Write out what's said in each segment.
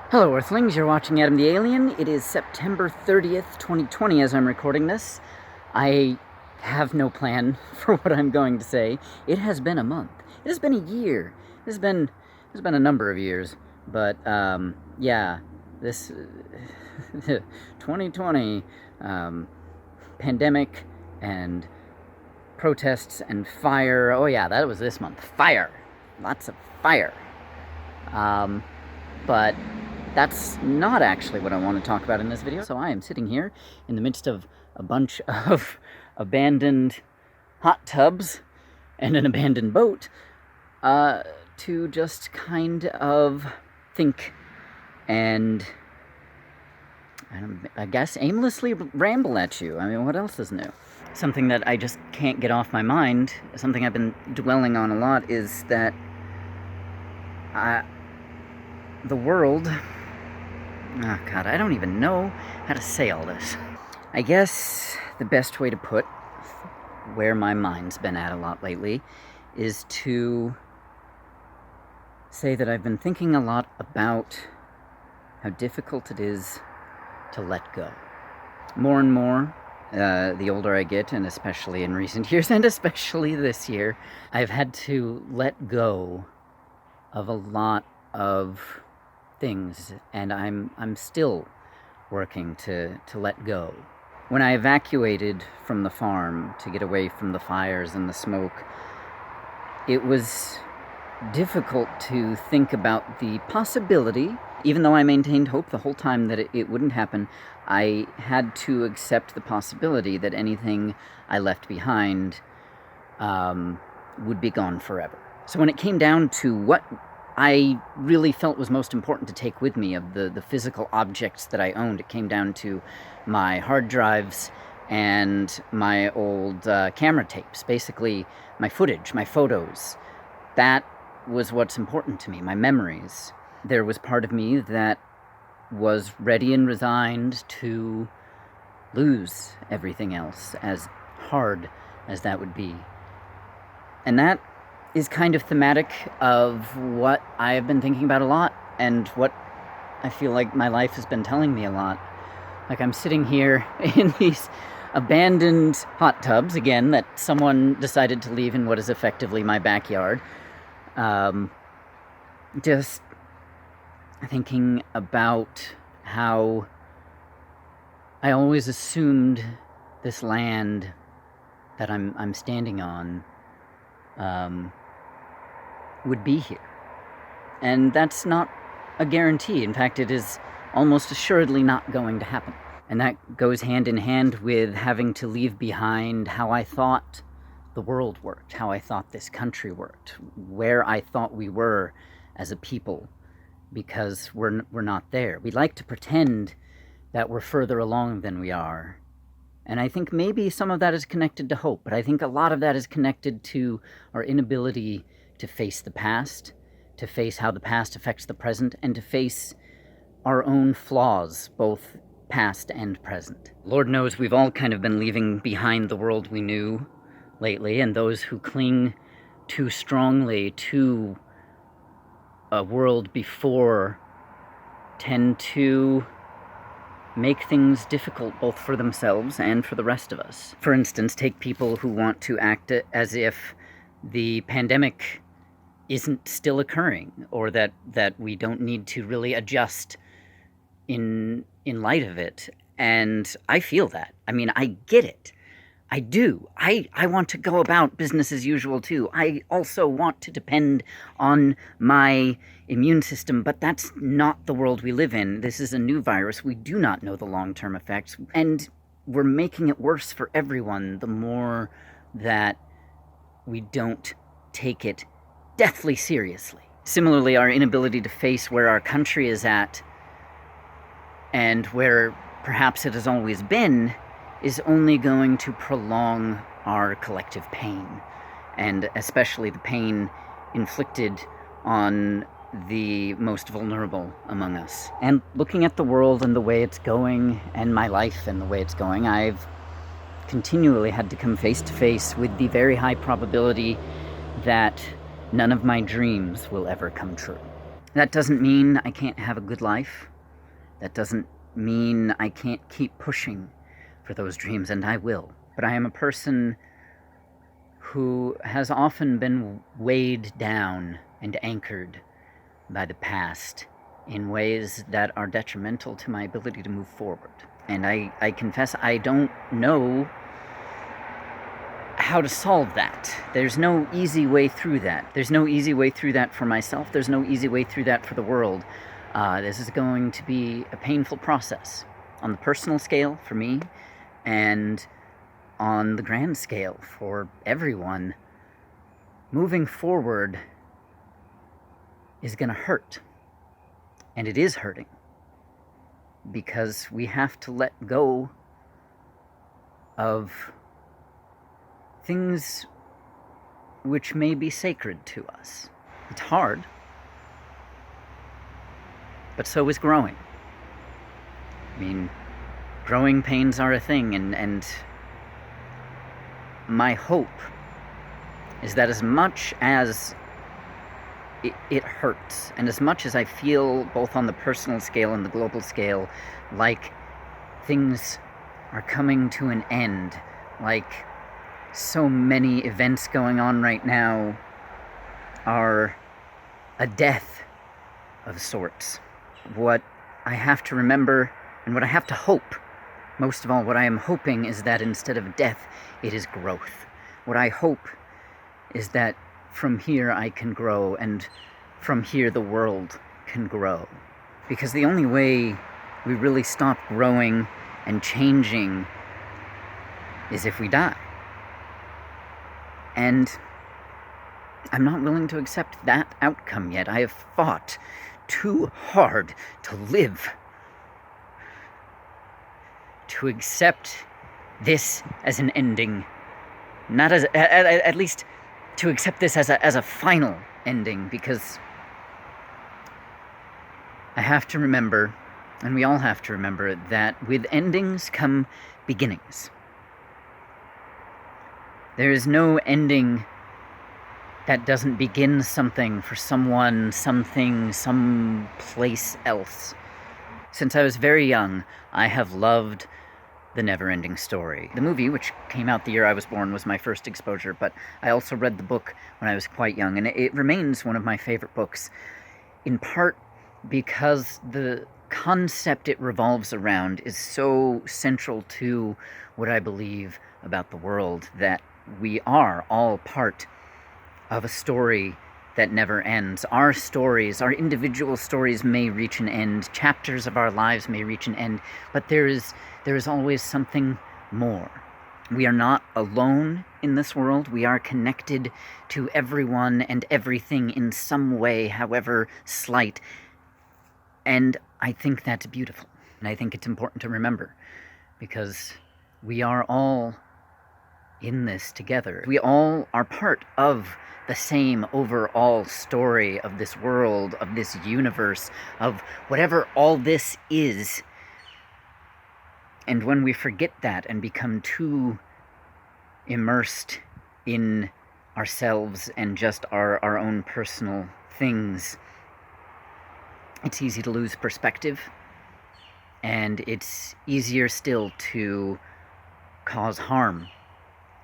Hello Earthlings, you're watching Adam the Alien. It is September 30th, 2020 as I'm recording this. I have no plan for what I'm going to say. It has been a month. It has been a year. It's been a number of years. But, yeah, this 2020, pandemic and protests and fire. Oh yeah, that was this month. Fire. Lots of fire. But that's not actually what I want to talk about in this video. So I am sitting here in the midst of a bunch of abandoned hot tubs and an abandoned boat to just kind of think and I guess aimlessly ramble at you. I mean, what else is new? Something that I just can't get off my mind, something I've been dwelling on a lot, is that the world... Oh god, I don't even know how to say all this. I guess the best way to put where my mind's been at a lot lately is to say that I've been thinking a lot about how difficult it is to let go. More and more, the older I get, and especially in recent years, and especially this year, I've had to let go of a lot of things, and I'm still working to let go. When I evacuated from the farm to get away from the fires and the smoke, it was difficult to think about the possibility. Even though I maintained hope the whole time that it wouldn't happen, I had to accept the possibility that anything I left behind would be gone forever. So when it came down to what I really felt was most important to take with me of the physical objects that I owned, it came down to my hard drives and my old camera tapes, basically my footage, my photos. That was what's important to me, my memories. There was part of me that was ready and resigned to lose everything else, as hard as that would be. And that is kind of thematic of what I have been thinking about a lot, and what I feel like my life has been telling me a lot. Like, I'm sitting here in these abandoned hot tubs, again, that someone decided to leave in what is effectively my backyard. Just thinking about how I always assumed this land that I'm standing on would be here. And that's not a guarantee. In fact, it is almost assuredly not going to happen. And that goes hand in hand with having to leave behind how I thought the world worked, how I thought this country worked, where I thought we were as a people, because we're not there. We like to pretend that we're further along than we are. And I think maybe some of that is connected to hope, but I think a lot of that is connected to our inability to face the past, to face how the past affects the present, and to face our own flaws, both past and present. Lord knows we've all kind of been leaving behind the world we knew lately, and those who cling too strongly to a world before tend to make things difficult both for themselves and for the rest of us. For instance, take people who want to act as if the pandemic isn't still occurring, or that we don't need to really adjust in light of it. And I feel that. I mean, I get it. I do. I want to go about business as usual too. I also want to depend on my immune system, but that's not the world we live in. This is a new virus. We do not know the long-term effects, and we're making it worse for everyone the more that we don't take it deathly seriously. Similarly, our inability to face where our country is at, and where perhaps it has always been, is only going to prolong our collective pain, and especially the pain inflicted on the most vulnerable among us. And looking at the world and the way it's going, and my life and the way it's going, I've continually had to come face to face with the very high probability that none of my dreams will ever come true. That doesn't mean I can't have a good life. That doesn't mean I can't keep pushing for those dreams, and I will. But I am a person who has often been weighed down and anchored by the past in ways that are detrimental to my ability to move forward. And I confess I don't know how to solve that. There's no easy way through that. There's no easy way through that for myself. There's no easy way through that for the world. This is going to be a painful process on the personal scale for me, and on the grand scale for everyone. Moving forward is going to hurt. And it is hurting. Because we have to let go of things which may be sacred to us. It's hard. But so is growing. I mean, growing pains are a thing, and my hope is that as much as it hurts, and as much as I feel, both on the personal scale and the global scale, like things are coming to an end, like so many events going on right now are a death of sorts. What I have to remember, and what I have to hope, most of all, what I am hoping is that instead of death, it is growth. What I hope is that from here I can grow, and from here the world can grow. Because the only way we really stop growing and changing is if we die. And I'm not willing to accept that outcome yet. I have fought too hard to live, to accept this as an ending, not as, at least to accept this as a final ending, because I have to remember, and we all have to remember, that with endings come beginnings. There is no ending that doesn't begin something for someone, something, someplace else. Since I was very young, I have loved The Never-Ending Story. The movie, which came out the year I was born, was my first exposure, but I also read the book when I was quite young, and it remains one of my favorite books, in part because the concept it revolves around is so central to what I believe about the world, that we are all part of a story that never ends. Our stories, our individual stories may reach an end, chapters of our lives may reach an end, but there is always something more. We are not alone in this world. We are connected to everyone and everything in some way, however slight. And I think that's beautiful. And I think it's important to remember, because we are all in this together. We all are part of the same overall story of this world, of this universe, of whatever all this is. And when we forget that and become too immersed in ourselves and just our own personal things, it's easy to lose perspective, and it's easier still to cause harm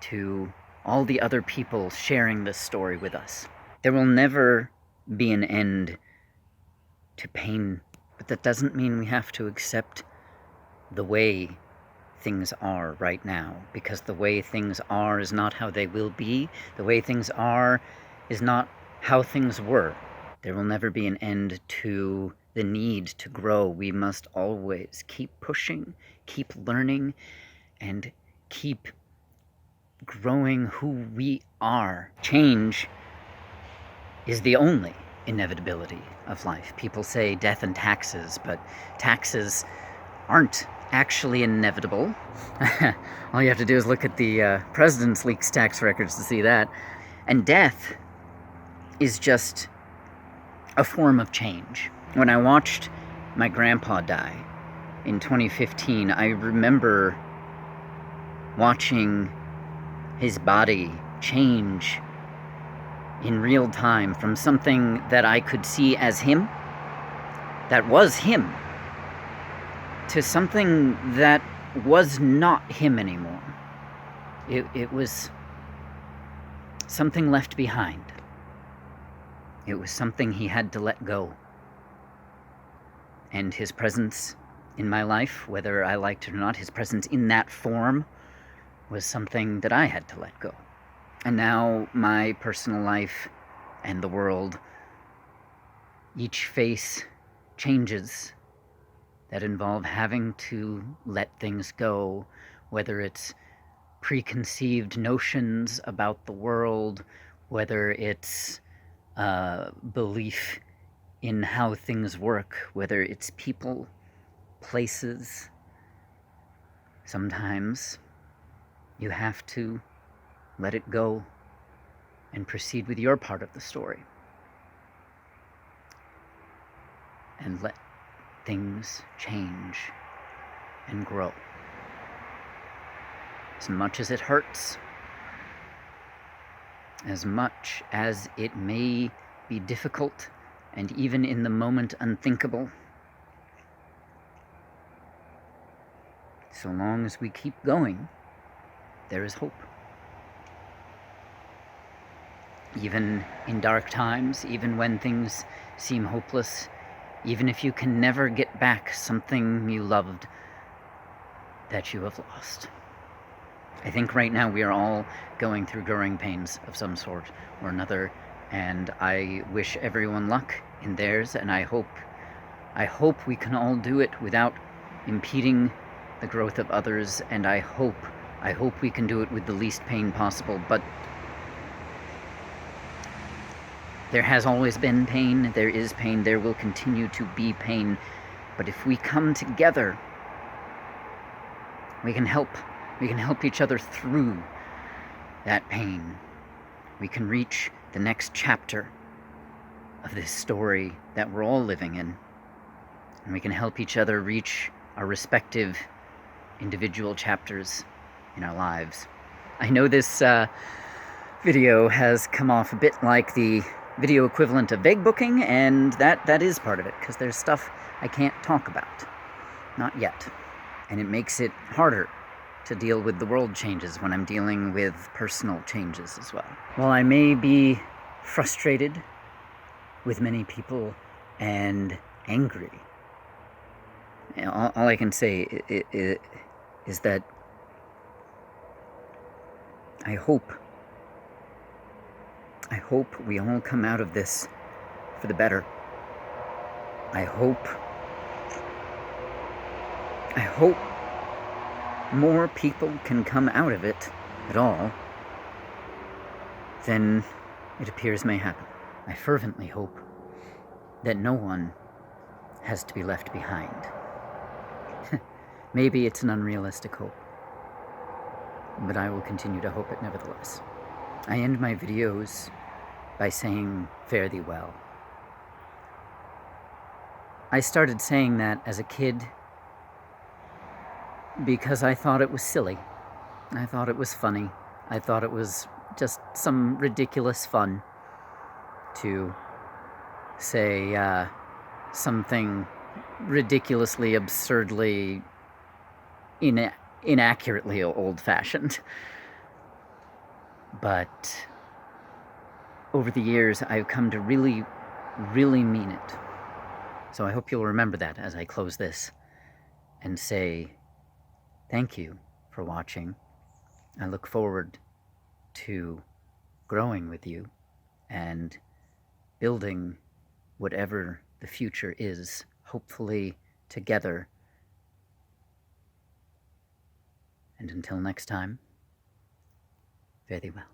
to all the other people sharing this story with us. There will never be an end to pain, but that doesn't mean we have to accept the way things are right now, because the way things are is not how they will be. The way things are is not how things were. There will never be an end to the need to grow. We must always keep pushing, keep learning, and keep growing who we are. Change is the only inevitability of life. People say death and taxes, but taxes aren't actually inevitable. All you have to do is look at the President's Leaks tax records to see that. And death is just a form of change. When I watched my grandpa die in 2015, I remember watching his body change in real time from something that I could see as him, that was him, to something that was not him anymore. It was something left behind. It was something he had to let go. And his presence in my life, whether I liked it or not, his presence in that form was something that I had to let go. And now my personal life and the world, each face changes that involve having to let things go, whether it's preconceived notions about the world, whether it's belief in how things work, whether it's people, places. Sometimes you have to let it go and proceed with your part of the story. And let things change and grow. As much as it hurts, as much as it may be difficult and even in the moment unthinkable, so long as we keep going, there is hope. Even in dark times, even when things seem hopeless, even if you can never get back something you loved that you have lost. I think right now we are all going through growing pains of some sort or another, and I wish everyone luck in theirs, and I hope we can all do it without impeding the growth of others, and I hope we can do it with the least pain possible. But there has always been pain, there is pain, there will continue to be pain, but if we come together, we can help each other through that pain. We can reach the next chapter of this story that we're all living in, and we can help each other reach our respective individual chapters in our lives. I know this video has come off a bit like the video equivalent of vague booking, and that is part of it, because there's stuff I can't talk about. Not yet. And it makes it harder to deal with the world changes when I'm dealing with personal changes as well. While I may be frustrated with many people and angry, all I can say is that I hope we all come out of this for the better. I hope more people can come out of it at all than it appears may happen. I fervently hope that no one has to be left behind. Maybe it's an unrealistic hope, but I will continue to hope it nevertheless. I end my videos by saying, fare thee well. I started saying that as a kid because I thought it was silly. I thought it was funny. I thought it was just some ridiculous fun to say something ridiculously, absurdly, inaccurately old-fashioned. But over the years, I've come to really, really mean it. So I hope you'll remember that as I close this and say thank you for watching. I look forward to growing with you and building whatever the future is, hopefully together. And until next time, fare thee well.